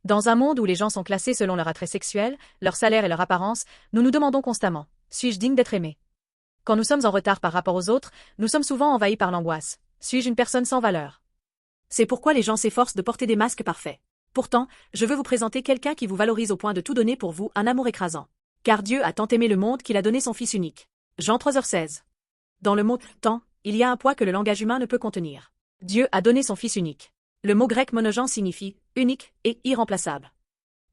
Dans un monde où les gens sont classés selon leur attrait sexuel, leur salaire et leur apparence, nous nous demandons constamment, suis-je digne d'être aimé? Quand nous sommes en retard par rapport aux autres, nous sommes souvent envahis par l'angoisse. Suis-je une personne sans valeur? C'est pourquoi les gens s'efforcent de porter des masques parfaits. Pourtant, je veux vous présenter quelqu'un qui vous valorise au point de tout donner pour vous, un amour écrasant. Car Dieu a tant aimé le monde qu'il a donné son Fils unique. Jean 3h16. Dans le mot « tant », il y a un poids que le langage humain ne peut contenir. Dieu a donné son Fils unique. Le mot grec monogen signifie « unique » et « irremplaçable ».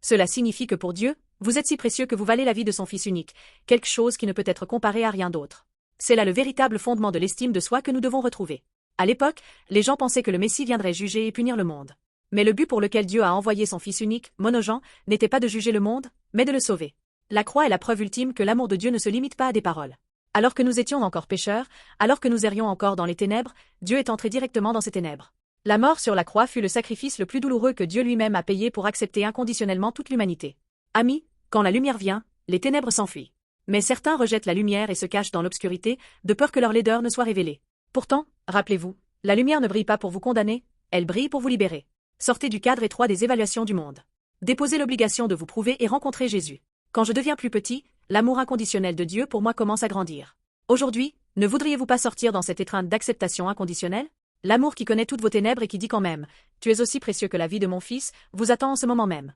Cela signifie que pour Dieu, vous êtes si précieux que vous valez la vie de son Fils unique, quelque chose qui ne peut être comparé à rien d'autre. C'est là le véritable fondement de l'estime de soi que nous devons retrouver. À l'époque, les gens pensaient que le Messie viendrait juger et punir le monde. Mais le but pour lequel Dieu a envoyé son Fils unique, monogen, n'était pas de juger le monde, mais de le sauver. La croix est la preuve ultime que l'amour de Dieu ne se limite pas à des paroles. Alors que nous étions encore pécheurs, alors que nous errions encore dans les ténèbres, Dieu est entré directement dans ces ténèbres. La mort sur la croix fut le sacrifice le plus douloureux que Dieu lui-même a payé pour accepter inconditionnellement toute l'humanité. Amis, quand la lumière vient, les ténèbres s'enfuient. Mais certains rejettent la lumière et se cachent dans l'obscurité, de peur que leur laideur ne soit révélée. Pourtant, rappelez-vous, la lumière ne brille pas pour vous condamner, elle brille pour vous libérer. Sortez du cadre étroit des évaluations du monde. Déposez l'obligation de vous prouver et rencontrer Jésus. Quand je deviens plus petit, l'amour inconditionnel de Dieu pour moi commence à grandir. Aujourd'hui, ne voudriez-vous pas sortir dans cette étreinte d'acceptation inconditionnelle? L'amour qui connaît toutes vos ténèbres et qui dit quand même, tu es aussi précieux que la vie de mon fils, vous attend en ce moment même.